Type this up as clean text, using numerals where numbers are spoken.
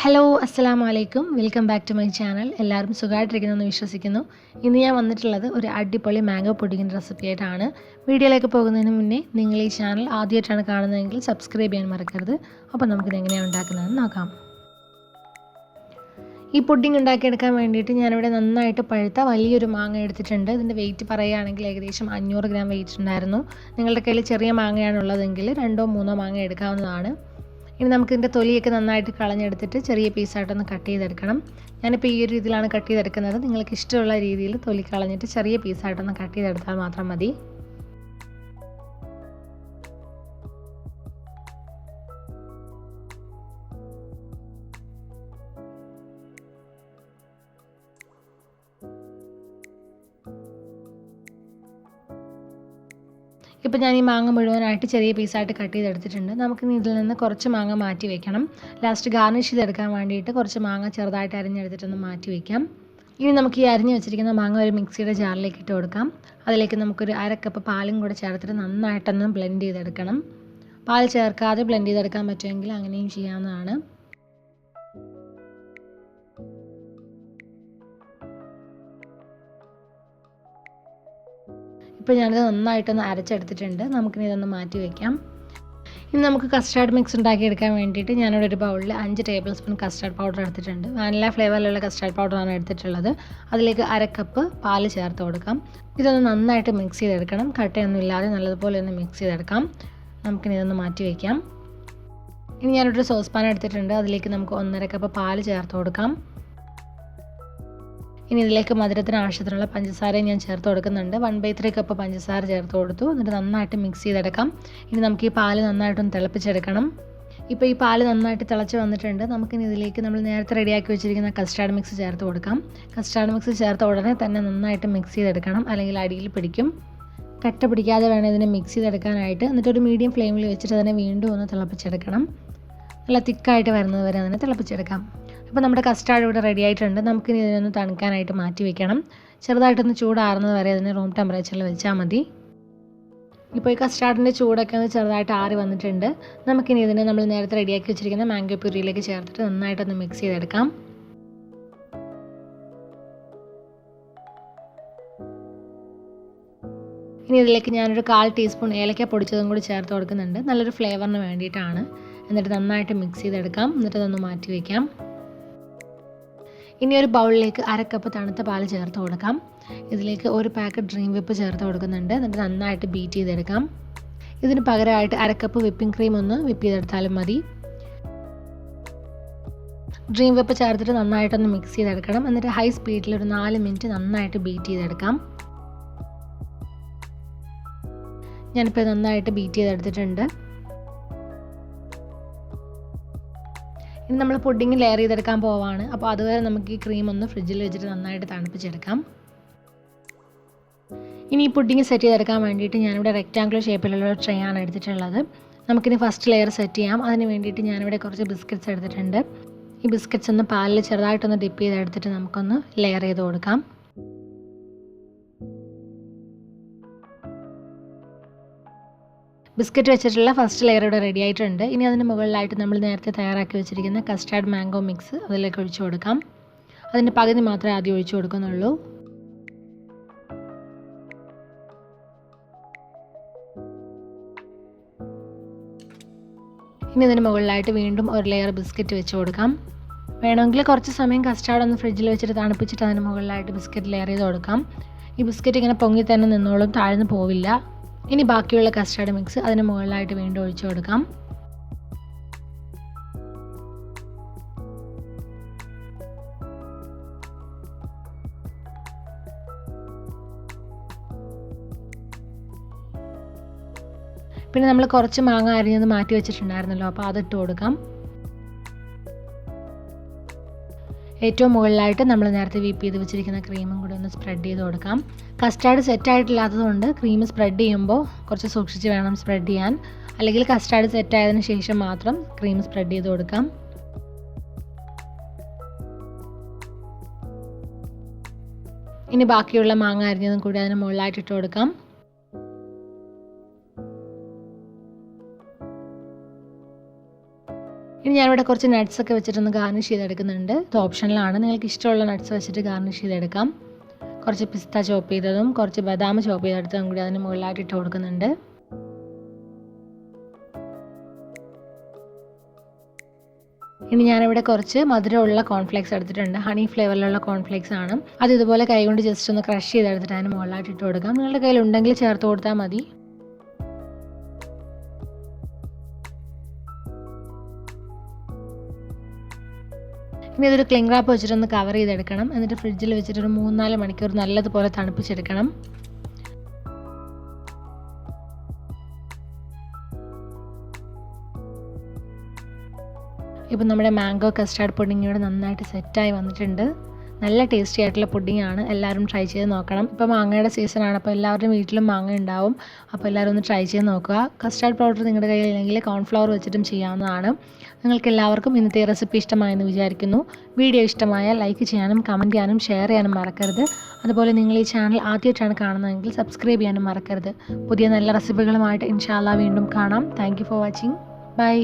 Hello അസ്സലാമു അലൈക്കും welcome back to my channel. എല്ലാവരും സുഖമായിട്ടിരിക്കുന്നെന്ന് വിശ്വസിക്കുന്നു. ഇന്ന് ഞാൻ വന്നിട്ടുള്ളത് ഒരു അടിപൊളി മാംഗോ പുഡിങ്ങിൻ്റെ റെസിപ്പി ആയിട്ടാണ്. വീഡിയോയിലേക്ക് പോകുന്നതിന് മുന്നേ നിങ്ങൾ ഈ ചാനൽ ആദ്യമായിട്ടാണ് കാണുന്നതെങ്കിൽ സബ്സ്ക്രൈബ് ചെയ്യാൻ മറക്കരുത്. അപ്പോൾ നമുക്കിത് എങ്ങനെയാണ് ഉണ്ടാക്കുന്നതെന്ന് നോക്കാം. ഈ പുഡിംഗ് ഉണ്ടാക്കിയെടുക്കാൻ വേണ്ടിയിട്ട് ഞാനിവിടെ നന്നായിട്ട് പഴുത്ത വലിയൊരു മാങ്ങ എടുത്തിട്ടുണ്ട്. ഇതിൻ്റെ വെയിറ്റ് പറയുകയാണെങ്കിൽ ഏകദേശം 500 ഗ്രാം വെയിറ്റ് ഉണ്ടായിരുന്നു. നിങ്ങളുടെ കയ്യിൽ ചെറിയ മാങ്ങയാണുള്ളതെങ്കിൽ 2-3 മാങ്ങ എടുക്കാവുന്നതാണ്. ഇനി നമുക്ക് ഇതിൻ്റെ തൊലിയൊക്കെ നന്നായിട്ട് കളഞ്ഞെടുത്തിട്ട് ചെറിയ പീസായിട്ടൊന്ന് കട്ട് ചെയ്തെടുക്കണം. ഞാനിപ്പോൾ ഈ ഒരു രീതിയിലാണ് കട്ട് ചെയ്തെടുക്കുന്നത്. നിങ്ങൾക്ക് ഇഷ്ടമുള്ള രീതിയിൽ തൊലി കളഞ്ഞിട്ട് ചെറിയ പീസായിട്ടൊന്ന് കട്ട് ചെയ്തെടുത്താൽ മാത്രം മതി. ഇപ്പോൾ ഞാൻ ഈ മാങ്ങ മുഴുവനായിട്ട് ചെറിയ പീസായിട്ട് കട്ട് ചെയ്തെടുത്തിട്ടുണ്ട്. നമുക്കിനി ഇതിൽ നിന്ന് കുറച്ച് മാങ്ങ മാറ്റി വയ്ക്കണം. ലാസ്റ്റ് ഗാർണിഷ് ചെയ്തെടുക്കാൻ വേണ്ടിയിട്ട് കുറച്ച് മാങ്ങ ചെറുതായിട്ട് അരിഞ്ഞെടുത്തിട്ടൊന്ന് മാറ്റി വയ്ക്കാം. ഇനി നമുക്ക് ഈ അരിഞ്ഞ് വെച്ചിരിക്കുന്ന മാങ്ങ ഒരു മിക്സിയുടെ ജാറിലേക്ക് ഇട്ട് കൊടുക്കാം. അതിലേക്ക് നമുക്കൊരു 1/2 കപ്പ് പാലും കൂടെ ചേർത്തിട്ട് നന്നായിട്ടൊന്ന് ബ്ലെൻഡ് ചെയ്തെടുക്കണം. പാൽ ചേർക്കാതെ ബ്ലെൻഡ് ചെയ്തെടുക്കാൻ പറ്റുമെങ്കിൽ അങ്ങനെയും ചെയ്യാവുന്നതാണ്. ഇപ്പോൾ ഞാനിത് നന്നായിട്ടൊന്ന് അരച്ചെടുത്തിട്ടുണ്ട്. നമുക്കിനി ഇതൊന്ന് മാറ്റി വയ്ക്കാം. ഇനി നമുക്ക് കസ്റ്റാർഡ് മിക്സ് ഉണ്ടാക്കിയെടുക്കാൻ വേണ്ടിയിട്ട് ഞാനിവിടെ ഒരു ബൗളിൽ 5 ടേബിൾ സ്പൂൺ കസ്റ്റാർഡ് പൗഡർ എടുത്തിട്ടുണ്ട്. വാനില ഫ്ലേവറിലുള്ള കസ്റ്റാർഡ് പൗഡറാണ് എടുത്തിട്ടുള്ളത്. അതിലേക്ക് 1/2 കപ്പ് പാല് ചേർത്ത് കൊടുക്കാം. ഇതൊന്ന് നന്നായിട്ട് മിക്സ് ചെയ്തെടുക്കണം. കട്ടയൊന്നും ഇല്ലാതെ നല്ലതുപോലെ ഒന്ന് മിക്സ് ചെയ്തെടുക്കാം. നമുക്കിനി ഇതൊന്ന് മാറ്റി വയ്ക്കാം. ഇനി ഞാനിവിടെ സോസ് പാൻ എടുത്തിട്ടുണ്ട്. അതിലേക്ക് നമുക്ക് 1.5 കപ്പ് പാല് ചേർത്ത് കൊടുക്കാം. ഇനി ഇതിലേക്ക് മധുരത്തിന് ആവശ്യത്തിനുള്ള പഞ്ചസാരയും ഞാൻ ചേർത്ത് കൊടുക്കുന്നുണ്ട്. 1/3 കപ്പ് പഞ്ചസാര ചേർത്ത് കൊടുത്തു. എന്നിട്ട് നന്നായിട്ട് മിക്സ് ചെയ്തെടുക്കാം. ഇനി നമുക്ക് ഈ പാല് നന്നായിട്ടൊന്ന് തിളപ്പിച്ചെടുക്കണം. ഇപ്പോൾ ഈ പാല് നന്നായിട്ട് തിളച്ച് വന്നിട്ടുണ്ട്. നമുക്കിനി ഇതിലേക്ക് നമ്മൾ നേരത്തെ റെഡിയാക്കി വെച്ചിരിക്കുന്ന കസ്റ്റാർഡ് മിക്സ് ചേർത്ത് കൊടുക്കാം. കസ്റ്റാർഡ് മിക്സ് ചേർത്ത ഉടനെ തന്നെ നന്നായിട്ട് മിക്സ് ചെയ്തെടുക്കണം, അല്ലെങ്കിൽ അടിയിൽ പിടിക്കും. കട്ട പിടിക്കാതെ വേണം ഇതിനെ മിക്സ് ചെയ്തെടുക്കാനായിട്ട്. എന്നിട്ടൊരു മീഡിയം ഫ്ലെയിമിൽ വെച്ചിട്ട് അതിനെ വീണ്ടും ഒന്ന് തിളപ്പിച്ചെടുക്കണം. നല്ല തിക്കായിട്ട് വരുന്നത് വരെ അതിനെ തിളപ്പിച്ചെടുക്കാം. അപ്പോൾ നമ്മുടെ കസ്റ്റാർഡ് ഇവിടെ റെഡി ആയിട്ടുണ്ട്. നമുക്കിനി ഇതിനൊന്ന് തണുക്കാനായിട്ട് മാറ്റി വയ്ക്കണം. ചെറുതായിട്ടൊന്ന് ചൂടാറുന്നത് വരെ അതിനെ റൂം ടെമ്പറേച്ചറിൽ വെച്ചാൽ മതി. ഇപ്പോൾ ഈ കസ്റ്റാർഡിൻ്റെ ചൂടൊക്കെ ഒന്ന് ചെറുതായിട്ട് ആറി വന്നിട്ടുണ്ട്. നമുക്കിനി ഇതിനെ നമ്മൾ നേരത്തെ റെഡിയാക്കി വെച്ചിരിക്കുന്ന മാംഗോ പ്യൂരിയിലേക്ക് ചേർത്തിട്ട് നന്നായിട്ടൊന്ന് മിക്സ് ചെയ്തെടുക്കാം. ഇനി ഇതിലേക്ക് ഞാനൊരു 1/4 ടീസ്പൂൺ ഏലക്ക പൊടിച്ചതും കൂടി ചേർത്ത് കൊടുക്കുന്നുണ്ട്. നല്ലൊരു ഫ്ലേവറിന് വേണ്ടിയിട്ടാണ്. എന്നിട്ട് നന്നായിട്ട് മിക്സ് ചെയ്തെടുക്കാം. എന്നിട്ട് അതൊന്ന് മാറ്റി വയ്ക്കാം. ഇനി ഒരു ബൗളിലേക്ക് 1/2 കപ്പ് തണുത്ത പാൽ ചേർത്ത് കൊടുക്കാം. ഇതിലേക്ക് ഒരു പാക്കറ്റ് ഡ്രീം വിപ്പ് ചേർത്ത് കൊടുക്കുന്നുണ്ട്. എന്നിട്ട് നന്നായിട്ട് ബീറ്റ് ചെയ്തെടുക്കാം. ഇതിന് പകരമായിട്ട് 1/2 കപ്പ് വിപ്പിംഗ് ക്രീം ഒന്ന് വിപ്പ് ചെയ്തെടുത്താലും മതി. ഡ്രീം വിപ്പ് ചേർത്തിട്ട് നന്നായിട്ടൊന്ന് മിക്സ് ചെയ്തെടുക്കണം. എന്നിട്ട് ഹൈ സ്പീഡിൽ ഒരു 4 മിനിറ്റ് നന്നായിട്ട് ബീറ്റ് ചെയ്തെടുക്കാം. ഞാനിപ്പോൾ നന്നായിട്ട് ബീറ്റ് ചെയ്തെടുത്തിട്ടുണ്ട്. ഇനി നമ്മൾ പുഡിംഗ് ലെയർ ചെയ്തെടുക്കാൻ പോവാണ്. അപ്പോൾ അതുവരെ നമുക്ക് ഈ ക്രീം ഒന്ന് ഫ്രിഡ്ജിൽ വെച്ചിട്ട് നന്നായിട്ട് തണുപ്പിച്ചെടുക്കാം. ഇനി ഈ പുഡിംഗ് സെറ്റ് ചെയ്തെടുക്കാൻ വേണ്ടിയിട്ട് ഞാനിവിടെ റെക്റ്റാങ്കുലർ ഷേപ്പിലുള്ള ഒരു ട്രേ ആണ് എടുത്തിട്ടുള്ളത്. നമുക്കിനി ഫസ്റ്റ് ലെയർ സെറ്റ് ചെയ്യാം. അതിന് വേണ്ടിയിട്ട് ഞാനിവിടെ കുറച്ച് ബിസ്ക്കറ്റ്സ് എടുത്തിട്ടുണ്ട്. ഈ ബിസ്ക്കറ്റ്സ് ഒന്ന് പാലിൽ ചെറുതായിട്ടൊന്ന് ഡിപ്പ് ചെയ്തെടുത്തിട്ട് നമുക്കൊന്ന് ലെയർ ചെയ്ത് കൊടുക്കാം. ബിസ്ക്കറ്റ് വെച്ചിട്ടുള്ള ഫസ്റ്റ് ലെയർ ഇവിടെ റെഡി ആയിട്ടുണ്ട്. ഇനി അതിന് മുകളിലായിട്ട് നമ്മൾ നേരത്തെ തയ്യാറാക്കി വെച്ചിരിക്കുന്ന കസ്റ്റാർഡ് മാംഗോ മിക്സ് അതിലേക്ക് ഒഴിച്ചു കൊടുക്കാം. അതിൻ്റെ പകുതി മാത്രമേ ആദ്യം ഒഴിച്ചു കൊടുക്കുന്നുള്ളൂ. ഇനി ഇതിന് മുകളിലായിട്ട് വീണ്ടും ഒരു ലെയർ ബിസ്ക്കറ്റ് വെച്ച് കൊടുക്കാം. വേണമെങ്കിൽ കുറച്ച് സമയം കസ്റ്റാർഡ് ഒന്ന് ഫ്രിഡ്ജിൽ വെച്ചിട്ട് തണുപ്പിച്ചിട്ട് അതിന് മുകളിലായിട്ട് ബിസ്ക്കറ്റ് ലെയർ ചെയ്ത് കൊടുക്കാം. ഈ ബിസ്ക്കറ്റ് ഇങ്ങനെ പൊങ്ങി തന്നെ നിന്നോളും, താഴ്ന്നു പോവില്ല. ഇനി ബാക്കിയുള്ള കസ്റ്റാർഡ് മിക്സ് അതിന് മുകളിലായിട്ട് വീണ്ടും ഒഴിച്ചു കൊടുക്കാം. പിന്നെ നമ്മൾ കുറച്ച് മാങ്ങ അരിഞ്ഞത് മാറ്റി വെച്ചിട്ടുണ്ടായിരുന്നല്ലോ, അപ്പോൾ അതിട്ട് കൊടുക്കാം. ഏറ്റവും മുകളിലായിട്ട് നമ്മൾ നേരത്തെ വിപ്പ് ചെയ്ത് വെച്ചിരിക്കുന്ന ക്രീമും കൂടി ഒന്ന് സ്പ്രെഡ് ചെയ്ത് കൊടുക്കാം. കസ്റ്റാർഡ് സെറ്റായിട്ടില്ലാത്തതുകൊണ്ട് ക്രീം സ്പ്രെഡ് ചെയ്യുമ്പോൾ കുറച്ച് സൂക്ഷിച്ച് വേണം സ്പ്രെഡ് ചെയ്യാൻ. അല്ലെങ്കിൽ കസ്റ്റാർഡ് സെറ്റായതിനു ശേഷം മാത്രം ക്രീം സ്പ്രെഡ് ചെയ്ത് കൊടുക്കാം. ഇനി ബാക്കിയുള്ള മാങ്ങ അരിഞ്ഞതും കൂടി അതിന് മുകളിലായിട്ട് ഇട്ട് കൊടുക്കാം. ഇനി ഞാനിവിടെ കുറച്ച് നട്ട്സൊക്കെ വെച്ചിട്ടൊന്ന് ഗാർണിഷ് ചെയ്തെടുക്കുന്നുണ്ട്. ഇത് ഓപ്ഷനിലാണ്, നിങ്ങൾക്ക് ഇഷ്ടമുള്ള നട്ട്സ് വെച്ചിട്ട് ഗാർണിഷ് ചെയ്തെടുക്കാം. കുറച്ച് പിസ്ത ചോപ്പ് ചെയ്തതും കുറച്ച് ബദാം ചോപ്പ് ചെയ്തെടുത്തതും കൂടി അതിന് മുകളിലായിട്ട് ഇട്ട് കൊടുക്കുന്നുണ്ട്. ഇനി ഞാനിവിടെ കുറച്ച് മധുരമുള്ള കോൺഫ്ലേക്സ് എടുത്തിട്ടുണ്ട്. ഹണി ഫ്ലേവറിലുള്ള കോൺഫ്ലേക്സ് ആണ്. അത് ഇതുപോലെ കൈകൊണ്ട് ജസ്റ്റ് ഒന്ന് ക്രഷ് ചെയ്തെടുത്തിട്ട് അതിന് മുകളിലായിട്ട് ഇട്ട് കൊടുക്കാം. നിങ്ങളുടെ കയ്യിൽ ഉണ്ടെങ്കിൽ ചേർത്ത് കൊടുത്താൽ മതി. ഇനി ഇതൊരു ക്ലിംഗ് റാപ്പ് വെച്ചിട്ടൊന്ന് കവർ ചെയ്തെടുക്കണം. എന്നിട്ട് ഫ്രിഡ്ജിൽ വെച്ചിട്ട് ഒരു 3-4 മണിക്കൂർ നല്ലതുപോലെ തണുപ്പിച്ചെടുക്കണം. ഇപ്പം നമ്മുടെ മാംഗോ കസ്റ്റാർഡ് പുഡിംഗ് ഇവിടെ നന്നായിട്ട് സെറ്റായി വന്നിട്ടുണ്ട്. നല്ല ടേസ്റ്റി ആയിട്ടുള്ള പുഡിംഗ് ആണ്. എല്ലാവരും ട്രൈ ചെയ്ത് നോക്കണം. ഇപ്പോൾ മാങ്ങയുടെ സീസണാണ്, അപ്പോൾ എല്ലാവരുടെയും വീട്ടിലും മാങ്ങ ഉണ്ടാവും. അപ്പോൾ എല്ലാവരും ഒന്ന് ട്രൈ ചെയ്ത് നോക്കുക. കസ്റ്റാർഡ് പൗഡർ നിങ്ങളുടെ കയ്യിലില്ലെങ്കിൽ കോൺഫ്ലവർ വെച്ചിട്ടും ചെയ്യാവുന്നതാണ്. നിങ്ങൾക്ക് എല്ലാവർക്കും ഇന്നത്തെ റെസിപ്പി ഇഷ്ടമായെന്ന് വിചാരിക്കുന്നു. വീഡിയോ ഇഷ്ടമായാൽ ലൈക്ക് ചെയ്യാനും കമൻറ്റ് ചെയ്യാനും ഷെയർ ചെയ്യാനും മറക്കരുത്. അതുപോലെ നിങ്ങൾ ഈ ചാനൽ ആദ്യമായിട്ടാണ് കാണുന്നതെങ്കിൽ സബ്സ്ക്രൈബ് ചെയ്യാനും മറക്കരുത്. പുതിയ നല്ല റെസിപ്പികളുമായിട്ട് ഇൻഷാ അല്ലാഹ് വീണ്ടും കാണാം. Thank you for watching. By.